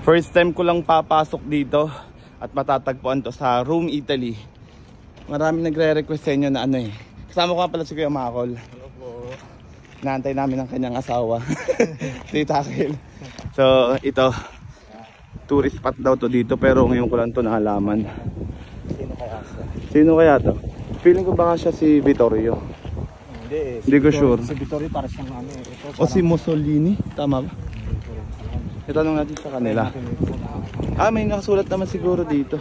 First time ko lang papasok dito at matatagpuan to sa Rome, Italy. Marami nagre-request sa inyo na ano eh. Kasama ko nga pala si Kuya Makol. Hello po. Naantay namin ang kanyang asawa. Si Takil. So ito, tourist spot daw to dito pero ngayon ko lang to naalaman. Sino kaya to? Feeling ko baka siya si Vittorio. Hindi ko sure. Si Vittorio para siyang ano eh. Ito, o si Mussolini, tama ba? Itanong natin sa kanila. May nakasulat naman siguro dito.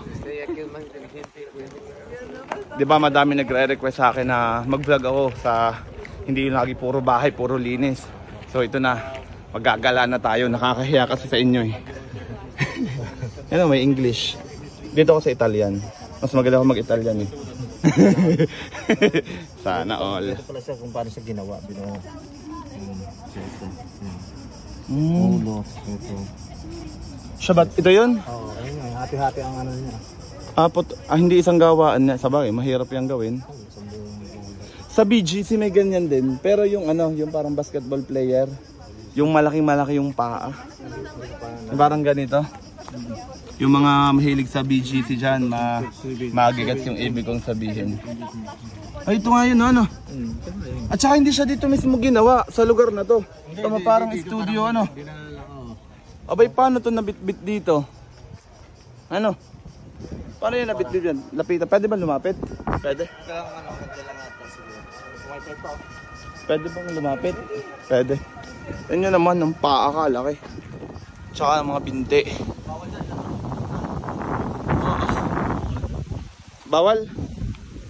Di ba madami nagre-request sa akin na mag-vlog ako sa hindi yung lagi puro bahay, puro linis. So ito na, maggagala na tayo. Nakakahiya kasi sa inyo eh. Ano, may English. Dito ako sa Italian. Mas magaling ako mag-Italian eh. Sana all. ito pala siya kung paano siya ginawa. Ulo. Siya ba? Ito yun? Oo, ayun nga. Hati-hati ang ano niya. Hindi isang gawaan niya. Sabagay, mahirap yung gawin. Sa BGC may ganyan din. Pero yung ano, yung parang basketball player. Yung malaking-malaki yung paa. Parang ganito. Yung mga mahilig sa BGC dyan, magigats yung ibig kong sabihin. Ay, ito nga yun, ano? At saka hindi siya dito mismo ginawa sa lugar na to. Tama, parang studio, ano? Abay, paano to nabit-bit dito? Ano? Paano yun nabit-bit yan? Lapitan. Pwede ba lumapit? Pwede? Pwede bang lumapit? Pwede. Yan nyo naman, ng paa ka, laki. Tsaka mga binti. Bawal?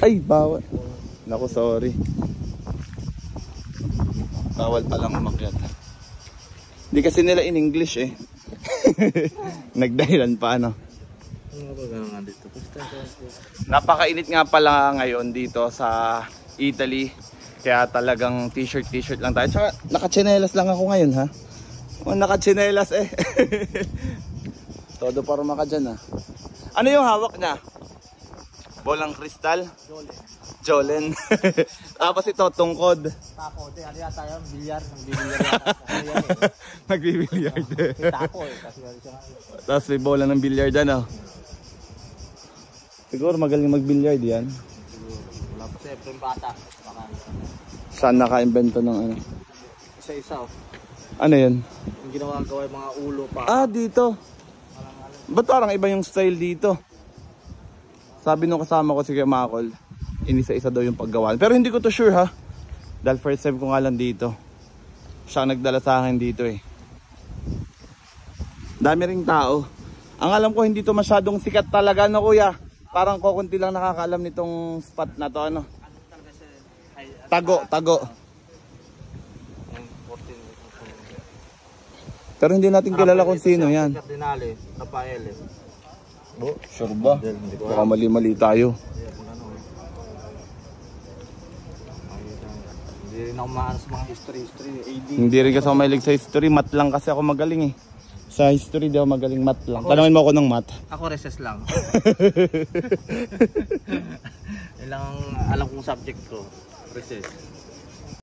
Ay, bawal. Naku, sorry. Bawal palang umakyat. Hindi kasi nila in English eh. Nagdahilan pa ano. Napakainit nga pala ngayon dito sa Italy. Kaya talagang t-shirt lang tayo. Tsaka naka-chinelas lang ako ngayon ha. Naka-chinelas eh. Todo parma ka dyan ha. Ano yung hawak niya? Bolang kristal? Jolen. Tapos ito, tungkod. Tako, ano yata yun? Bilyar. Nagbibilyar. Nagbibilyar. Tako eh. Tapos may bola ng bilyar dyan oh. Siguro magaling mag-bilyard yan. Wala pa siyempre yung bata. Saan naka-invento ng ano? Isa-isa oh. Ano yun? Yung ginawa-gawa yung mga ulo pa. Dito. Ba't parang iba yung style dito? Sabi nung kasama ko si Kuya Makol, inisa-isa daw yung paggawa. Pero hindi ko to sure ha. Dahil first time ko nga lang dito. Siya nagdala sa akin dito eh. Dami ring tao. Ang alam ko hindi to masyadong sikat talaga no kuya. Parang kukunti lang nakakaalam nitong spot na to ano. Tago. Pero hindi natin kilala kung sino yan. Cardinale, Rafael. Sure ba? Baka mali-mali tayo. Hindi rin ako maano sa mga history AD. Hindi rin kasi ako mahilig sa history. Math lang kasi ako magaling eh. Sa history di ako magaling, math lang. Tanungin mo ako ng math. Ako recess lang. Ilang alam kong subject ko. Recess.